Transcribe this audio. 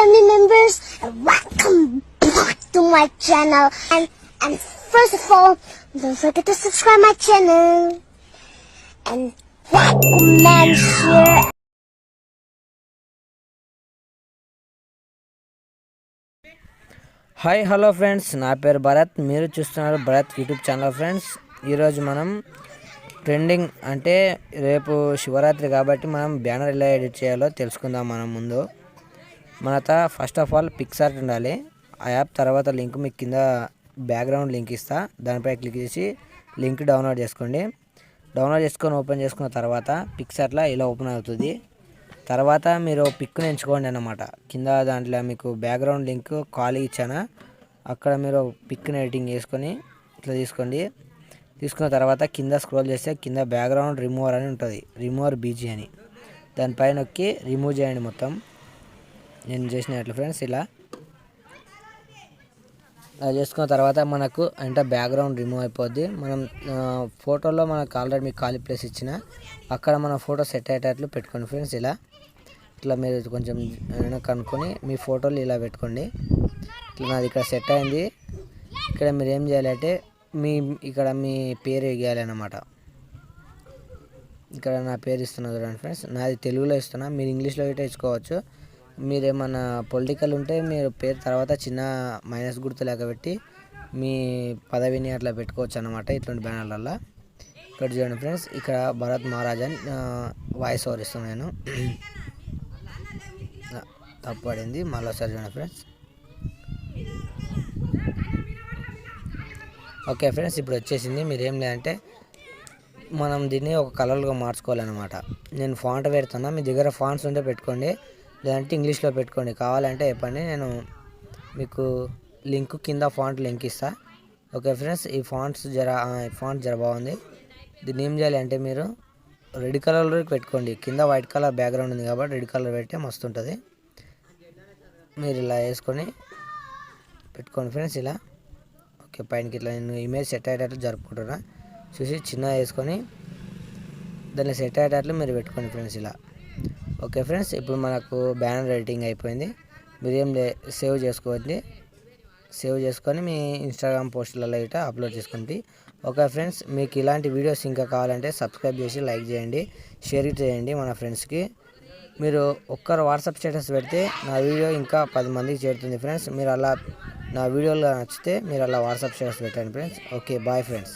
family members, and welcome back to my channel. And first of all, don't forget to subscribe my channel and like, comment, share. Hi hello friends, నా పేరు భరత్. మీరు చూస్తున్నారు Bharat YouTube channel. Friends, ఈరోజు మనం trending అంటే రేపు శివరాత్రి కాబట్టి మనం బ్యానర్ ఎలా ఎడిట్ చేయాలో తెలుసుకుందాం. మనం ముందు ఫస్ట్ ఆఫ్ ఆల్ పిక్సార్ట్ ఉండాలి. ఆ యాప్ తర్వాత లింక్ మీకు కింద బ్యాక్గ్రౌండ్ లింక్ ఇస్తా, దానిపై క్లిక్ చేసి లింక్ డౌన్లోడ్ చేసుకోండి. డౌన్లోడ్ చేసుకొని ఓపెన్ చేసుకున్న తర్వాత పిక్సార్ట్లో ఇలా ఓపెన్ అవుతుంది. తర్వాత మీరు పిక్ని ఎంచుకోండి అన్నమాట. కింద దాంట్లో మీకు బ్యాక్గ్రౌండ్ లింక్ ఖాళీ ఇచ్చాను, అక్కడ మీరు పిక్ని ఎడిటింగ్ చేసుకొని ఇట్లా తీసుకోండి. తీసుకున్న తర్వాత కింద స్క్రోల్ చేస్తే కింద బ్యాక్గ్రౌండ్ రిమూవర్ అని ఉంటుంది, రిమూవర్ బీజీ అని. దానిపైన నొక్కి రిమూవ్ చేయండి మొత్తం. నేను చేసినట్లు ఫ్రెండ్స్ ఇలా చేసుకున్న తర్వాత మనకు అంటే బ్యాక్గ్రౌండ్ రిమూవ్ అయిపోద్ది. మనం ఫోటోలో మనకు ఆల్రెడీ మీకు ఖాళీ ప్లేస్ ఇచ్చిన అక్కడ మన ఫోటో సెట్ అయ్యేటట్లు పెట్టుకోండి ఫ్రెండ్స్. ఇట్లా మీరు కొంచెం వెనక్కి అనుకొని మీ ఫోటోలు ఇలా పెట్టుకోండి. ఇట్లా నాది ఇక్కడ సెట్ అయింది. ఇక్కడ మీరు ఏం చేయాలంటే ఇక్కడ మీ పేరు వేయాలన్నమాట. ఇక్కడ నా పేరు ఇస్తున్నా చూడండి ఫ్రెండ్స్. నాది తెలుగులో ఇస్తున్నా, మీరు ఇంగ్లీష్లో అయితే ఇచ్చుకోవచ్చు. మీరు ఏమన్నా పొలిటికల్ ఉంటే మీరు పేరు తర్వాత చిన్న మైనస్ గుర్తు లేక పెట్టి మీ పదవిని అట్లా పెట్టుకోవచ్చు అన్నమాట ఇట్లాంటి బ్యానర్లలో. ఇక్కడ చూడండి ఫ్రెండ్స్, ఇక్కడ భరత్ మహారాజ్ అని వాయిస్ ఓవర్ ఇస్తున్నాను నేను. తప్పు పడింది, మళ్ళీ ఒకసారి చూడండి ఫ్రెండ్స్. ఓకే ఫ్రెండ్స్, ఇప్పుడు వచ్చేసింది. మీరు ఏం లేదంటే మనం దీన్ని ఒక కలర్గా మార్చుకోవాలన్నమాట. నేను ఫాంట్ పెడుతున్నా, మీ దగ్గర ఫాంట్స్ ఉంటే పెట్టుకోండి, లేదంటే ఇంగ్లీష్లో పెట్టుకోండి. కావాలంటే చెప్పండి, నేను మీకు లింక్ కింద ఫాంట్ లింక్ ఇస్తా. ఓకే ఫ్రెండ్స్, ఈ ఫాంట్ జర బాగుంది. దీన్ని ఏం చేయాలి అంటే మీరు రెడ్ కలర్లో పెట్టుకోండి. కింద వైట్ కలర్ బ్యాక్గ్రౌండ్ ఉంది కాబట్టి రెడ్ కలర్ పెడితే మస్తు ఉంటుంది. మీరు ఇలా వేసుకొని పెట్టుకోండి ఫ్రెండ్స్ ఇలా. ఓకే, పైనకి ఇట్లా నేను ఇమేజ్ సెట్ అయ్యేటట్లు జరుపుకుంటున్నా. చూసి చిన్న వేసుకొని దాన్ని సెట్ అయ్యేటట్లు మీరు పెట్టుకోండి ఫ్రెండ్స్ ఇలా. ఓకే ఫ్రెండ్స్, ఇప్పుడు మనకు బ్యానర్ ఎడిటింగ్ అయిపోయింది. మీరు ఏం సేవ్ చేసుకోండి. సేవ్ చేసుకొని మీ ఇన్స్టాగ్రామ్ పోస్టులలో ఇట్లా అప్లోడ్ చేసుకోండి. ఓకే ఫ్రెండ్స్, మీకు ఇలాంటి వీడియోస్ ఇంకా కావాలంటే సబ్స్క్రైబ్ చేసి లైక్ చేయండి, షేర్ చేయండి మన ఫ్రెండ్స్కి. మీరు ఒక్కరు వాట్సాప్ స్టేటస్ పెడితే నా వీడియో ఇంకా 10 మందికి చేరుతుంది ఫ్రెండ్స్. మీరు అలా నా వీడియోలో నచ్చితే మీరు అలా వాట్సాప్ స్టేటస్ పెట్టండి ఫ్రెండ్స్. Okay, bye friends.